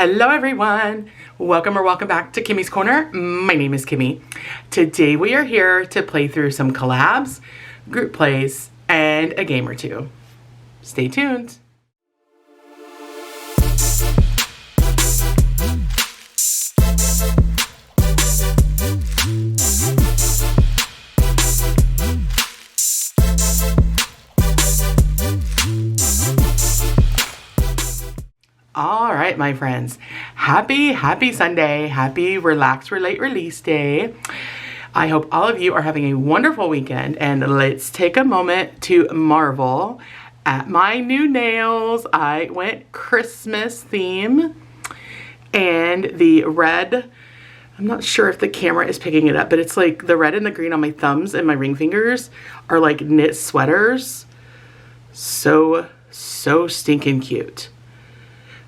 Hello everyone, welcome or welcome back to Kimmi's Corner. My name is Kimmi. Today we are here to play through some collabs, group plays, and a game or two. Stay tuned. All right, my friends, happy Sunday, happy relax, relate, release day. I hope all of you are having a wonderful weekend, and let's take a moment to marvel at my new nails. I went Christmas theme, and the red, I'm not sure if the camera is picking it up, but it's like the red and the green on my thumbs and my ring fingers are like knit sweaters. So stinking cute.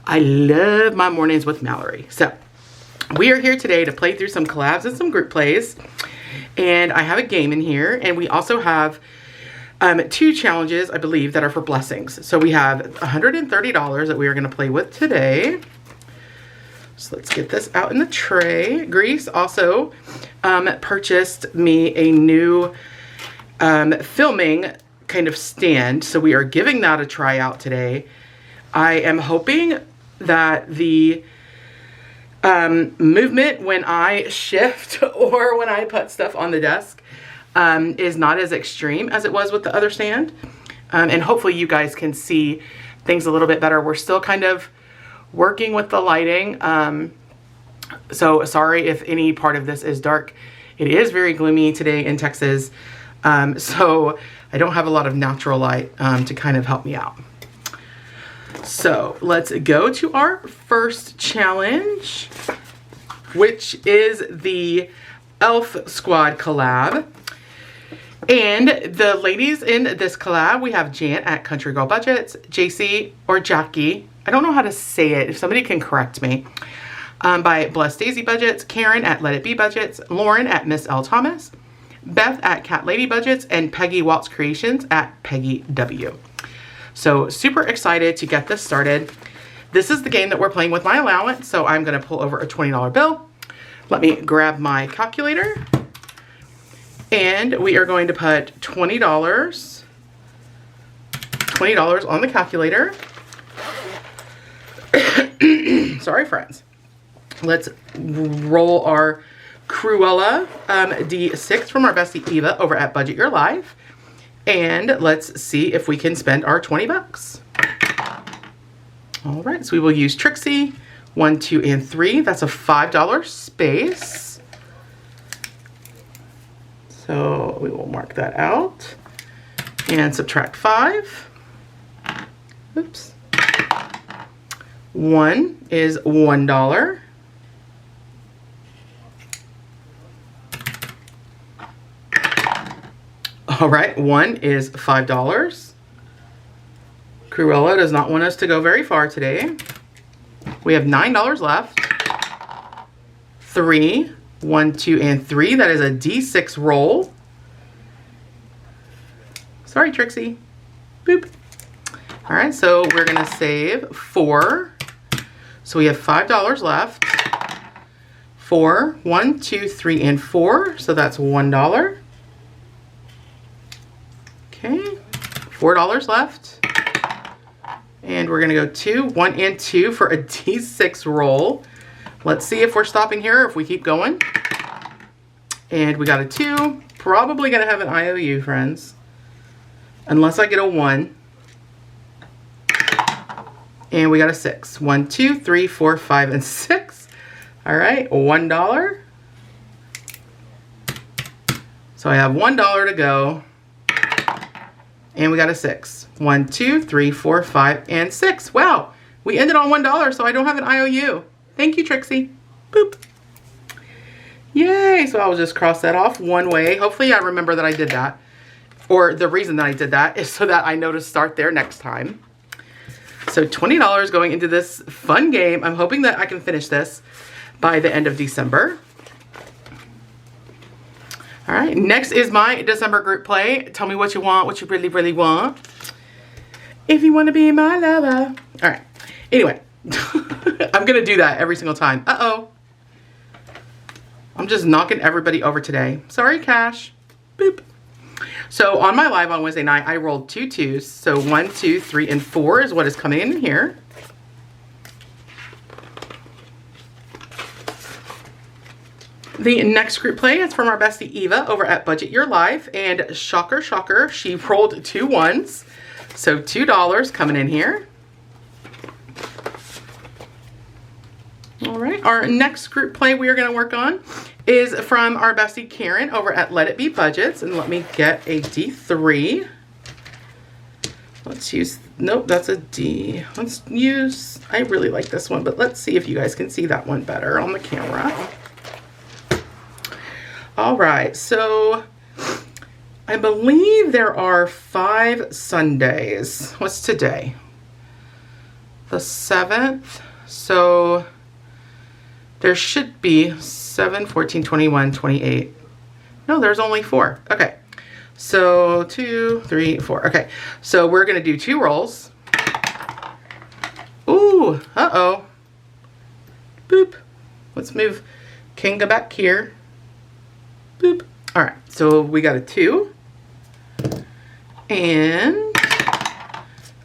I love my mornings with Mallory. So we are here today to play through some collabs and some group plays. And I have a game in here. And we also have two challenges, I believe, that are for blessings. So we have $130 that we are going to play with today. So let's get this out in the tray. Grease also purchased me a new filming kind of stand. So we are giving that a try out today. I am hoping that the movement when I shift or when I put stuff on the desk is not as extreme as it was with the other stand. And hopefully you guys can see things a little bit better. We're still kind of working with the lighting. So sorry if any part of this is dark. It is very gloomy today in Texas. So I don't have a lot of natural light to kind of help me out. So let's go to our first challenge, which is the Elf Squad collab. And the ladies in this collab, we have Jan at Country Girl Budgets, JC or Jackie, I don't know how to say it, if somebody can correct me, by Blessed Daisy Budgets, Karen at Let It Be Budgets, Lauren at Miss L. Thomas, Beth at Cat Lady Budgets, and Peggy Waltz Creations at Peggy W. So super excited to get this started. This is the game that we're playing with my allowance. So I'm going to pull over a $20 bill. Let me grab my calculator. And we are going to put $20 on the calculator. Sorry, friends. Let's roll our Cruella D6 from our bestie Eva over at Budget Your Life. And let's see if we can spend our 20 bucks. All right, so we will use Trixie, 1, 2, and 3. That's a $5 space. So we will mark that out and subtract 5. Oops. 1 is $1. All right, 1 is $5. Cruella does not want us to go very far today. We have $9 left. 3, 1, 2, and 3. That is a D6 roll. Sorry, Trixie. Boop. All right, so we're gonna save 4. So we have $5 left. 4, 1, 2, 3, and 4. So that's $1. Okay, $4 left. And we're gonna go 2, 1, and 2 for a D6 roll. Let's see if we're stopping here or if we keep going. And we got a 2. Probably gonna have an IOU, friends. Unless I get a 1. And we got a 6. 1, 2, 3, 4, 5, and 6. All right, $1. So I have $1 to go. And we got a 6. 1, 2, 3, 4, 5, and 6. Wow, we ended on $1, so I don't have an IOU. Thank you, Trixie. Boop. Yay, so I'll just cross that off one way. Hopefully I remember that I did that. Or the reason that I did that is so that I know to start there next time. So $20 going into this fun game. I'm hoping that I can finish this by the end of December. All right, next is my December group play. Tell me what you want, what you really, really want. If you want to be my lover. All right, anyway, I'm gonna do that every single time. Uh-oh. I'm just knocking everybody over today. Sorry, Cash. Boop. So on my live on Wednesday night, I rolled 2 2s. So 1, 2, 3, and 4 is what is coming in here. The next group play is from our bestie Eva over at Budget Your Life. And shocker, shocker, she rolled 2 1s. So $2 coming in here. All right, our next group play we are going to work on is from our bestie Karen over at Let It Be Budgets. And let me get a D3. Let's use, nope, that's a D. Let's use, I really like this one, but let's see if you guys can see that one better on the camera. All right, so I believe there are 5 Sundays. What's today? The 7th. So there should be 7, 14, 21, 28. No, there's only 4. Okay. So 2, 3, 4. Okay. So we're going to do 2 rolls. Ooh. Uh-oh. Boop. Let's move Kinga back here. Boop. All right. So we got a 2 and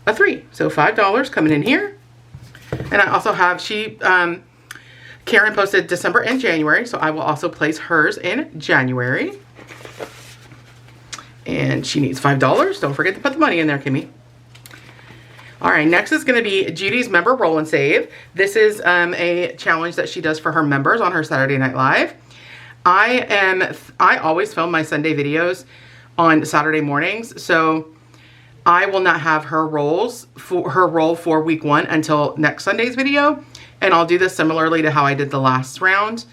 a 3. So $5 coming in here. And I also have, Karen posted December and January, so I will also place hers in January. And she needs $5. Don't forget to put the money in there, Kimmy. All right, next is going to be Judy's Member Roll and Save. This is a challenge that she does for her members on her Saturday Night Live. I always film my Sunday videos on Saturday mornings, so I will not have her roll for week 1 until next Sunday's video. And I'll do this similarly to how I did the last round.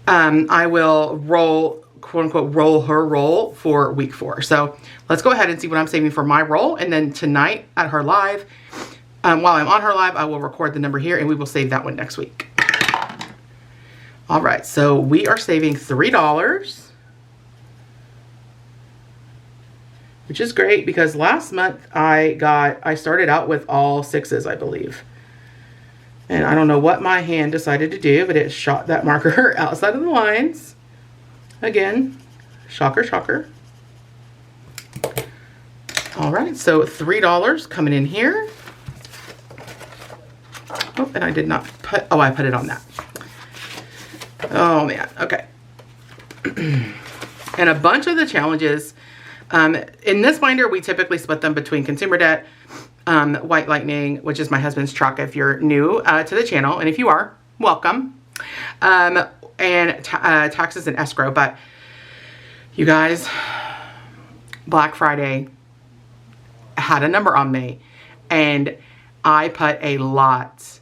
I will roll, quote unquote, roll her roll for week 4. So let's go ahead and see what I'm saving for my roll. And then tonight at her live, while I'm on her live, I will record the number here and we will save that one next week. All right, so we are saving $3, which is great because last month I started out with all 6s, I believe. And I don't know what my hand decided to do, but it shot that marker outside of the lines. Again, shocker, shocker. All right, so $3 coming in here. Oh, and I did not put, oh, I put it on that. Oh man, okay. And a bunch of the challenges, in this binder, we typically split them between consumer debt, White Lightning, which is my husband's truck if you're new to the channel, and if you are, welcome, and taxes and escrow. But you guys, Black Friday had a number on me, and I put a lot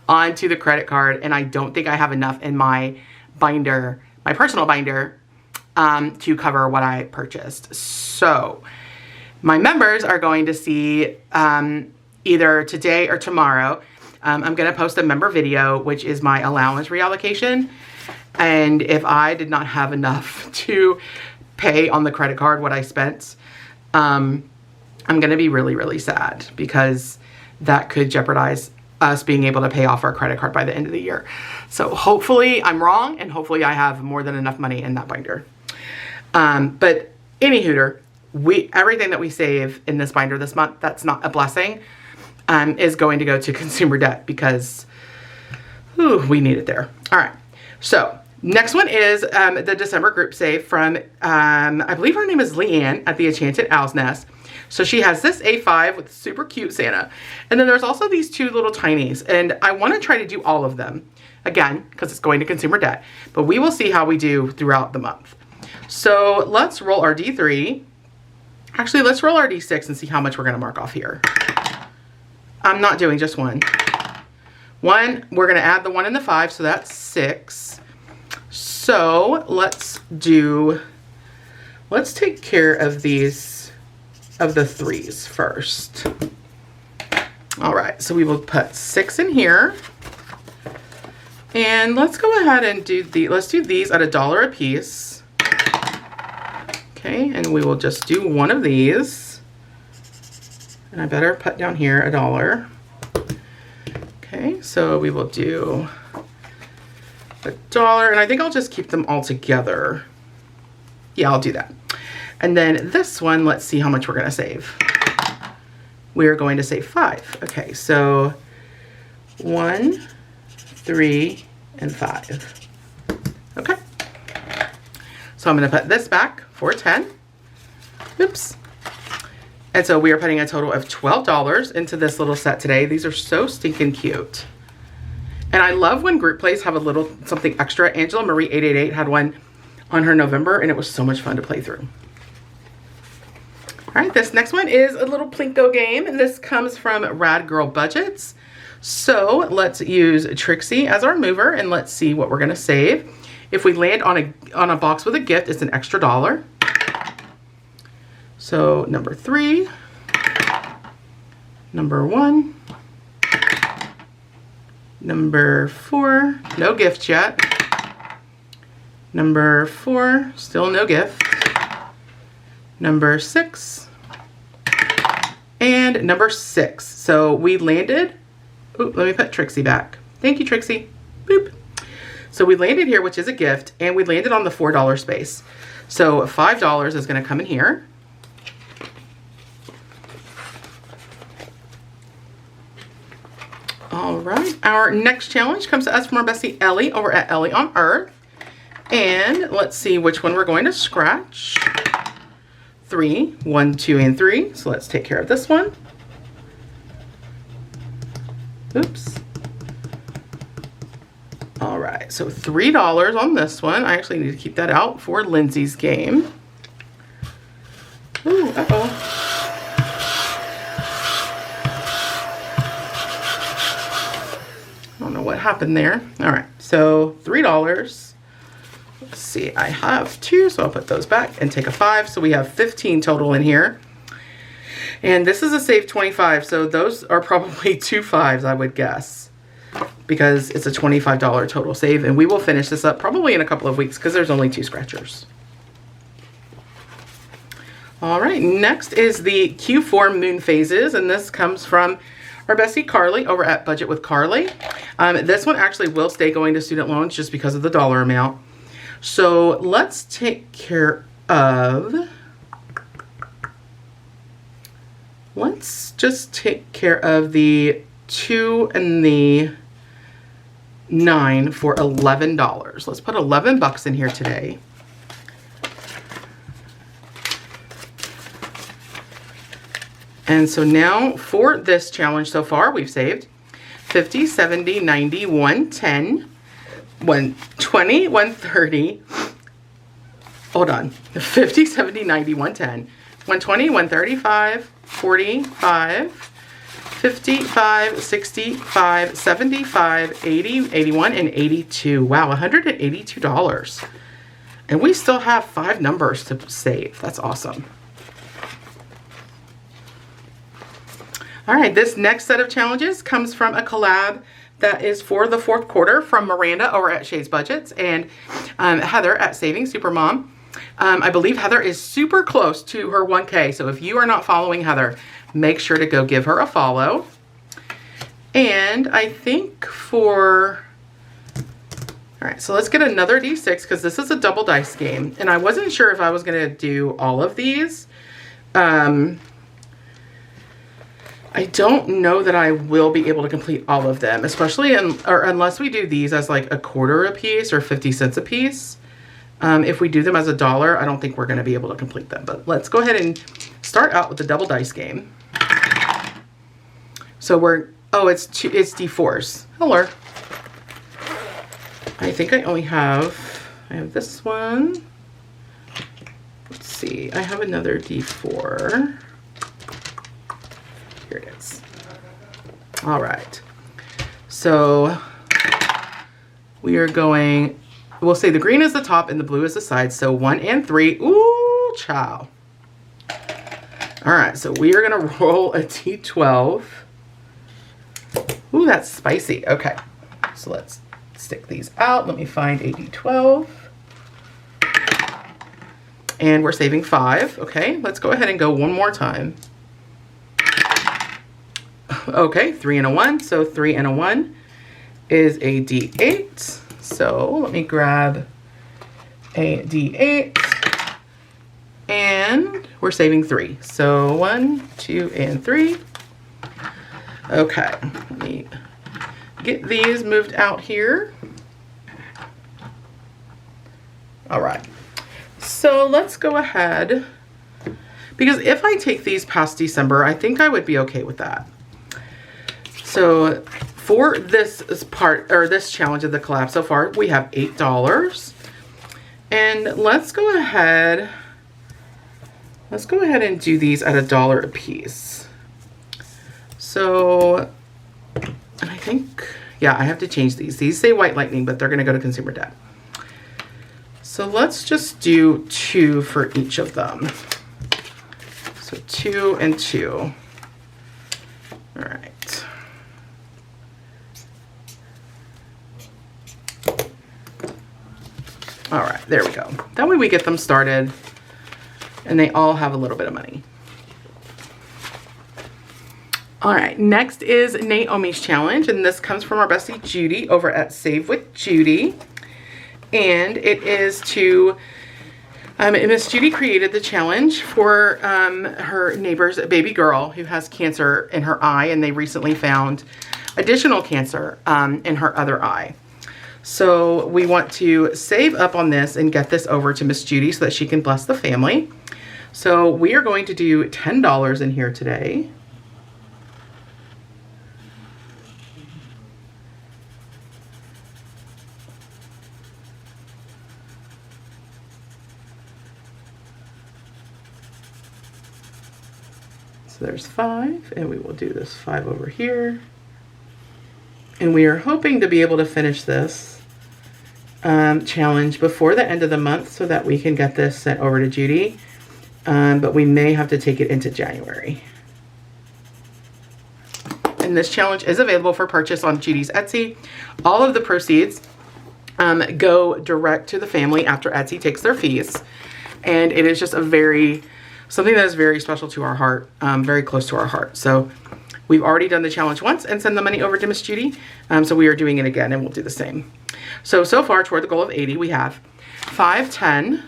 onto the credit card, and I don't think I have enough in my binder, my personal binder, to cover what I purchased. So my members are going to see either today or tomorrow. I'm going to post a member video, which is my allowance reallocation. And if I did not have enough to pay on the credit card what I spent, I'm going to be really, really sad because that could jeopardize us being able to pay off our credit card by the end of the year. So hopefully I'm wrong, and hopefully I have more than enough money in that binder. But any hooter, everything that we save in this binder this month, that's not a blessing, is going to go to consumer debt because we need it there. All right. So next one is the December group save from, I believe her name is Leanne at the Enchanted Owl's Nest. So she has this A5 with super cute Santa. And then there's also these 2 little tinies. And I want to try to do all of them, again, because it's going to consumer debt. But we will see how we do throughout the month. So let's roll our D3. Actually, let's roll our D6 and see how much we're going to mark off here. I'm not doing just one. We're going to add the 1 and the 5, so that's 6. So let's take care of these, of the 3s first. All right, so we will put 6 in here. And let's go ahead and let's do these at $1 a piece. Okay, and we will just do one of these. And I better put down here $1. Okay, so we will do $1, and I think I'll just keep them all together. Yeah, I'll do that. And then this one, let's see how much we're gonna save. We're going to save 5. Okay, so 1, 3, and 5. Okay. So I'm gonna put this back for 10. Oops. And so we are putting a total of $12 into this little set today. These are so stinking cute. And I love when group plays have a little something extra. Angela Marie 888 had one on her November, and it was so much fun to play through. All right, this next one is a little Plinko game, and this comes from Rad Girl Budgets. So let's use Trixie as our mover, and let's see what we're gonna save. If we land on a box with a gift, it's an extra $1. So number 3, number 1, number 4, no gift yet. Number 4, still no gift. Number 6, and number 6. So we landed, ooh, let me put Trixie back. Thank you, Trixie. Boop. So we landed here, which is a gift, and we landed on the $4 space. So $5 is gonna come in here. All right, our next challenge comes to us from our bestie Ellie over at Ellie on Earth. And let's see which one we're going to scratch. 3, 1, 2, and 3. So let's take care of this one. Oops. All right, so $3 on this one. I actually need to keep that out for Lindsay's game. Ooh, uh-oh. What happened there. All right, so $3. Let's see, I have 2, so I'll put those back and take a 5. So we have 15 total in here. And this is a save 25, so those are probably 2 5s, I would guess, because it's a $25 total save, and we will finish this up probably in a couple of weeks because there's only 2 scratchers. All right, next is the Q4 Moon Phases, and this comes from our bestie Carly over at Budget with Carly. This one actually will stay going to student loans just because of the dollar amount. So let's take care of, let's just take care of the 2 and the 9 for $11. Let's put 11 bucks in here today. And so now for this challenge so far, we've saved 50, 70, 90, 110, 120, 130. Hold on. 50, 70, 90, 110, 120, 135, 45, 55, 65, 75, 80, 81, and 82. Wow, $182. And we still have 5 numbers to save. That's awesome. All right, this next set of challenges comes from a collab that is for the 4th quarter from Miranda over at Shades Budgets and Heather at Saving Supermom. I believe Heather is super close to her 1K, so if you are not following Heather, make sure to go give her a follow. And I think for, all right, so let's get another D6 because this is a double dice game, and I wasn't sure if I was gonna do all of these. I don't know that I will be able to complete all of them, especially unless we do these as like a quarter a piece or 50 cents a piece. If we do them as $1, I don't think we're going to be able to complete them. But let's go ahead and start out with the double dice game. So we're, oh, it's D4s. Hello. I think I only have, I have this one. Let's see, I have another D4. Here it is. All right. So we are going, we'll say the green is the top and the blue is the side. So 1 and 3. Ooh, chow. All right. So we are going to roll a D12. Ooh, that's spicy. Okay. So let's stick these out. Let me find a D12. And we're saving 5. Okay. Let's go ahead and go one more time. Okay, 3 and a 1. So 3 and a 1 is a D8. So let me grab a D8. And we're saving 3. So 1, 2, and 3. Okay, let me get these moved out here. All right, so let's go ahead, because if I take these past December, I think I would be okay with that. So for this part, or this challenge of the collab so far, we have $8. And let's go ahead and do these at $1 a piece. So, and I think, yeah, I have to change these. These say White Lightning, but they're gonna go to consumer debt. So let's just do 2 for each of them. So 2 and 2. All right. All right, there we go. That way we get them started and they all have a little bit of money. All right, next is Naomi's challenge, and this comes from our bestie Judy over at Save with Judy. And it is to, Miss Judy created the challenge for her neighbor's baby girl who has cancer in her eye, and they recently found additional cancer in her other eye. So we want to save up on this and get this over to Miss Judy so that she can bless the family. So we are going to do $10 in here today. So there's 5, and we will do this 5 over here. And we are hoping to be able to finish this challenge before the end of the month so that we can get this sent over to Judy. But we may have to take it into January. And this challenge is available for purchase on Judy's Etsy. All of the proceeds go direct to the family after Etsy takes their fees. And it is just something that is very special to our heart, very close to our heart. So we've already done the challenge once and send the money over to Miss Judy. So we are doing it again, and we'll do the same. So far toward the goal of 80, we have 5, 10,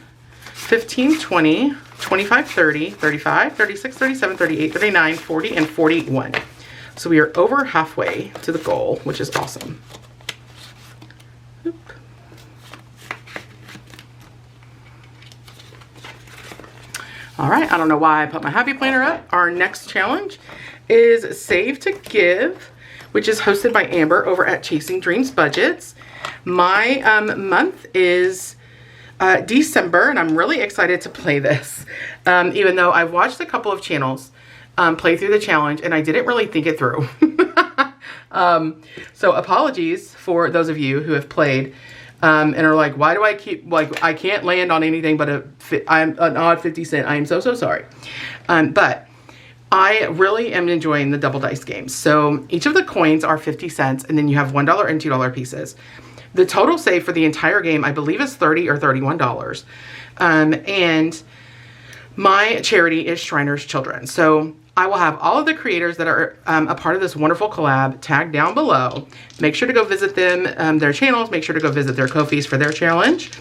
15, 20, 25, 30, 35, 36, 37, 38, 39, 40, and 41. So we are over halfway to the goal, which is awesome. Oop. All right, I don't know why I put my happy planner up. Our next challenge is Save to Give, which is hosted by Amber over at Chasing Dreams Budgets. My month is December, and I'm really excited to play this. Even though I've watched a couple of channels play through the challenge, and I didn't really think it through. So apologies for those of you who have played and are like, why do I keep, like, I can't land on anything but I'm an odd 50 cent. I am so sorry. But I really am enjoying the double dice games. So each of the coins are 50 cents, and then you have $1 and $2 pieces. The total save for the entire game, I believe, is $30 or $31. And my charity is Shriners Children. So I will have all of the creators that are a part of this wonderful collab tagged down below. Make sure to go visit them, their channels. Make sure to go visit their Ko-fis for their challenge.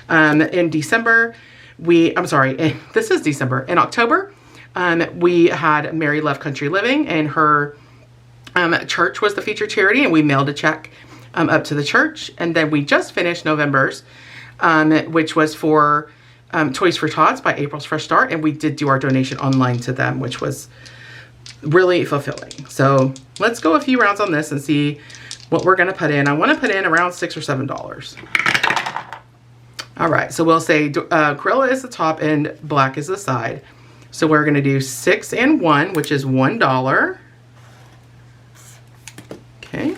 In December, this is December. In October, we had Mary Love Country Living, and her church was the featured charity, and we mailed a check up to the church. And then we just finished November's, which was for Toys for Tots by April's Fresh Start, and we did do our donation online to them, which was really fulfilling. So let's go a few rounds on this and see what we're going to put in. I want to put in around $6 or $7. All right, so we'll say Cruella is the top and black is the side. So we're going to do 6 and 1, which is $1. Okay.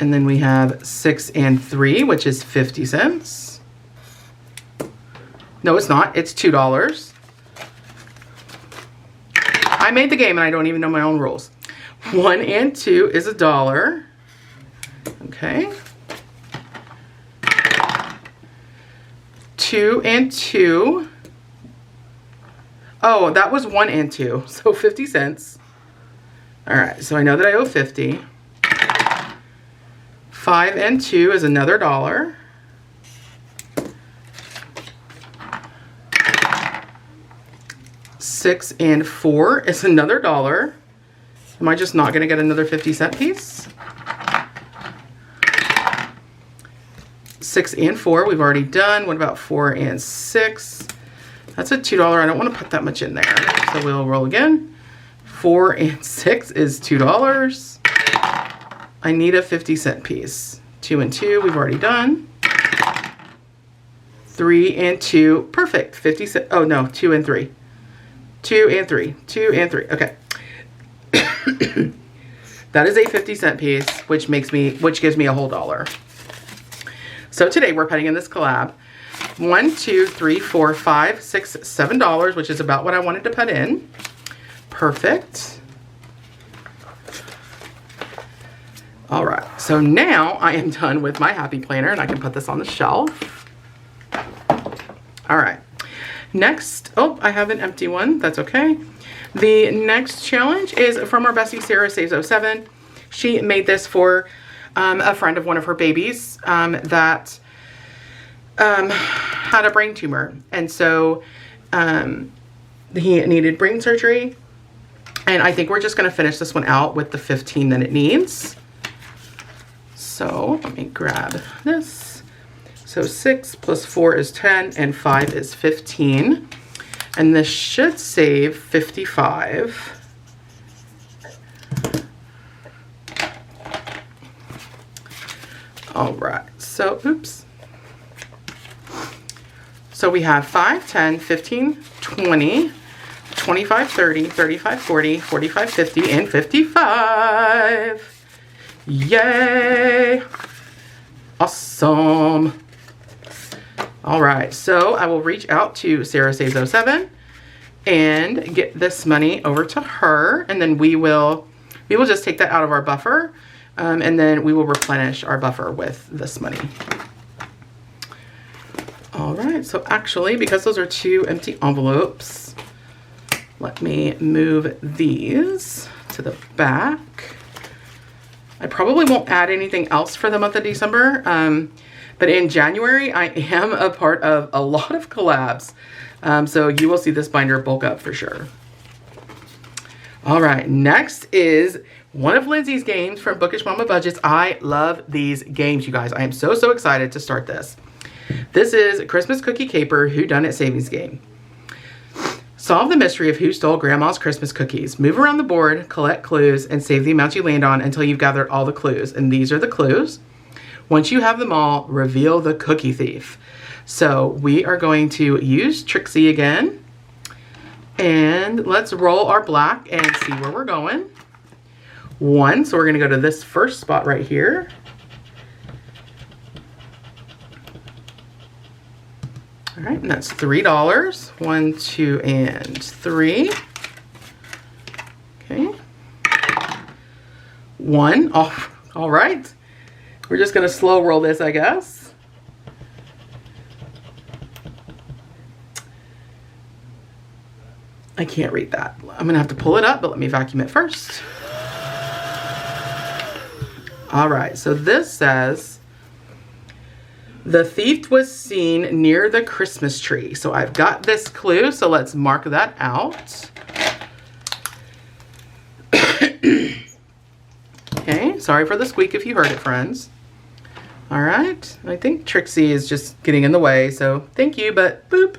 And then we have 6 and 3, which is 50 cents. No, it's not. It's $2. I made the game and I don't even know my own rules. 1 and 2 is $1. Okay. 2 and 2. Oh, that was 1 and 2, so 50 cents. All right, so I know that I owe 50. 5 and 2 is another $1. 6 and 4 is another $1. Am I just not gonna get another 50-cent piece? 6 and 4, we've already done. What about 4 and 6? That's a $2. I don't want to put that much in there. So we'll roll again. 4 and 6 is $2. I need a 50-cent piece. 2 and 2, we've already done. 3 and 2, perfect. 50 cents. Oh no, 2 and 3. 2 and 3. 2 and 3. Okay. That is a 50-cent piece, which gives me a whole $1. So today we're putting in this collab. $1, $2, $3, $4, $5, $6, $7, which is about what I wanted to put in. Perfect. All right, so now I am done with my happy planner and I can put this on the shelf. All right, next, oh, I have an empty one, that's okay. The next challenge is from our bestie Sarah Saves 07. She made this for a friend of one of her babies that had a brain tumor, and so he needed brain surgery, and I think we're just going to finish this one out with the 15 that it needs. So let me grab this. So 6 plus 4 is 10 and 5 is 15, and this should save 55. All right, so oops. So we have 5, 10, 15, 20, 25, 30, 35, 40, 45, 50, and 55. Yay! Awesome. All right, so I will reach out to Sarah Saves 07 and get this money over to her, and then we will just take that out of our buffer, and then we will replenish our buffer with this money. All right, so actually, because those are 2 empty envelopes, let me move these to the back. I probably won't add anything else for the month of December, but in January, I am a part of a lot of collabs, so you will see this binder bulk up for sure. All right, next is one of Lindsay's games from Bookish Mama Budgets. I love these games, you guys. I am so excited to start this. This is Christmas Cookie Caper Whodunit Savings Game. Solve the mystery of who stole Grandma's Christmas cookies. Move around the board, collect clues, and save the amount you land on until you've gathered all the clues. And these are the clues. Once you have them all, reveal the cookie thief. So we are going to use Trixie again. And let's roll our black and see where we're going. 1, so we're going to go to this first spot right here. All right, and that's $3. 1, 2, and 3. Okay. 1. Oh, all right. We're just gonna slow roll this, I guess. I can't read that. I'm gonna have to pull it up, but let me vacuum it first. All right, so this says, the thief was seen near the Christmas tree. So I've got this clue, so let's mark that out. Okay, sorry for the squeak if you heard it, friends. All right, I think Trixie is just getting in the way, so thank you, but boop.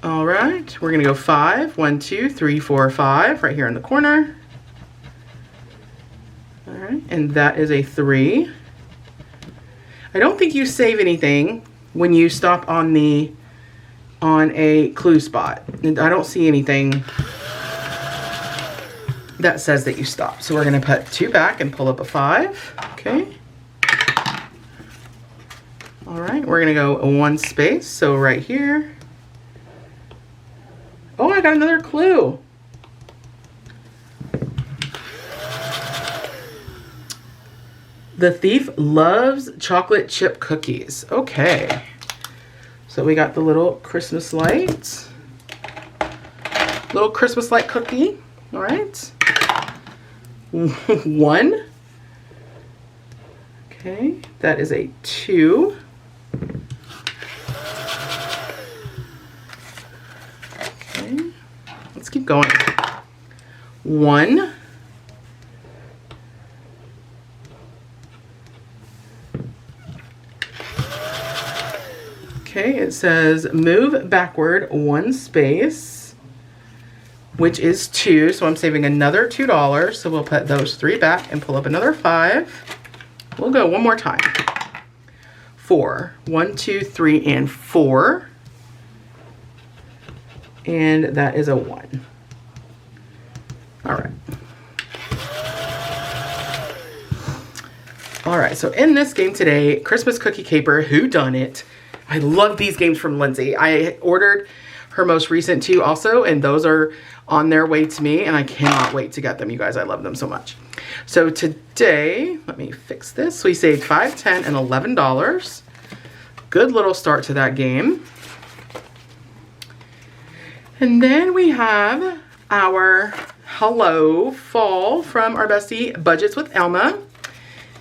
All right, we're gonna go 5. 1, 2, 3, 4, 5, right here in the corner. All right, and that is a 3. I don't think you save anything when you stop on a clue spot. And I don't see anything that says that you stop. So we're gonna put 2 back and pull up a 5, okay? All right, we're gonna go 1 space, so right here. Oh, I got another clue. The thief loves chocolate chip cookies. Okay. So we got the little Christmas lights. Little Christmas-like cookie. All right. 1. Okay, that is a 2. Okay, let's keep going. 1. Okay, it says move backward 1 space, which is 2. So I'm saving another $2. So we'll put those 3 back and pull up another 5. We'll go one more time. 4. 1, 2, 3, and 4. And that is a 1. All right. All right, so in this game today, Christmas Cookie Caper, Who Done It? I love these games from Lindsay. I ordered her most recent 2 also, and those are on their way to me, and I cannot wait to get them, you guys. I love them so much. So today, let me fix this. We saved $5, $10, and $11. Good little start to that game. And then we have our Hello Fall from our bestie Budgets with Elma.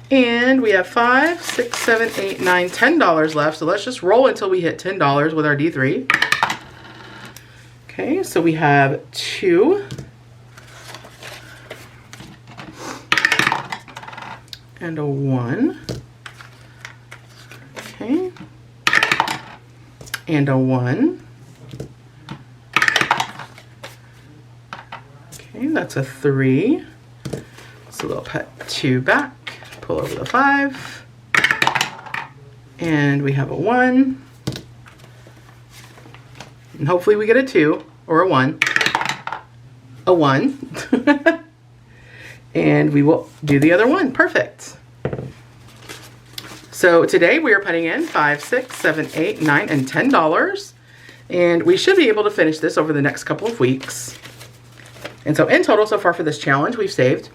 And we have $5, $6, $7, $8, $9, $10 left. So let's just roll until we hit $10 with our D3. Okay, so we have 2. And a 1. Okay. And a 1. Okay, that's a 3. So we'll put 2 back. Pull over the 5, and we have a 1, and hopefully we get a 2 or a 1, and we will do the other one. Perfect. So today we are putting in $5, $6, $7, $8, $9, and $10, and we should be able to finish this over the next couple of weeks. And so in total so far for this challenge, we've saved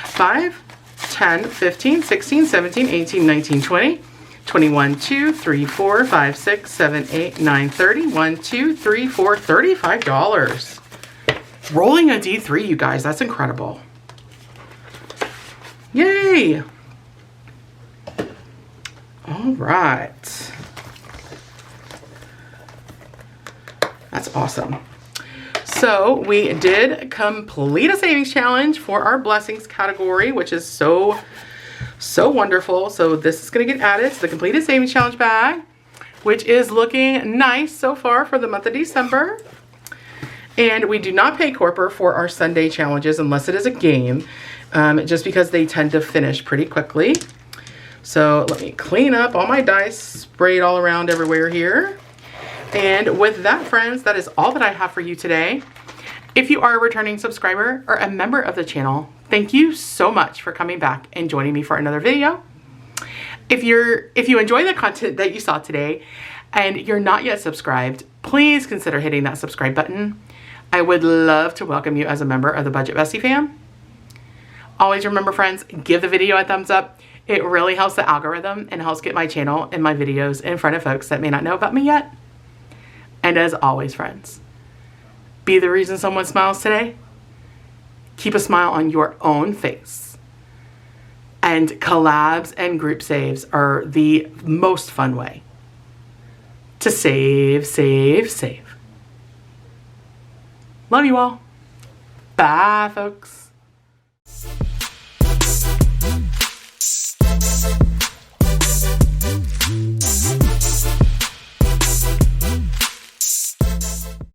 5, 10, 15, 16, 17, 18, 19, 20, 21, 2, 3, 4, 5, 6, 7, 8, 9, 30, 1, 2, 3, 4, $35. Rolling a D3, you guys, that's incredible. Yay! All right. That's awesome. So we did complete a savings challenge for our blessings category, which is so wonderful. So this is going to get added to the completed savings challenge bag, which is looking nice so far for the month of December. And we do not pay Corper for our Sunday challenges unless it is a game, just because they tend to finish pretty quickly. So let me clean up all my dice, spray it all around everywhere here. And with that, friends, that is all that I have for you today. If you are a returning subscriber or a member of the channel, thank you so much for coming back and joining me for another video. If you enjoy the content that you saw today and you're not yet subscribed, please consider hitting that subscribe button. I would love to welcome you as a member of the Budget Bestie fam. Always remember, friends, give the video a thumbs up. It really helps the algorithm and helps get my channel and my videos in front of folks that may not know about me yet. And as always, friends, be the reason someone smiles today. Keep a smile on your own face. And collabs and group saves are the most fun way to save, save, save. Love you all. Bye, folks.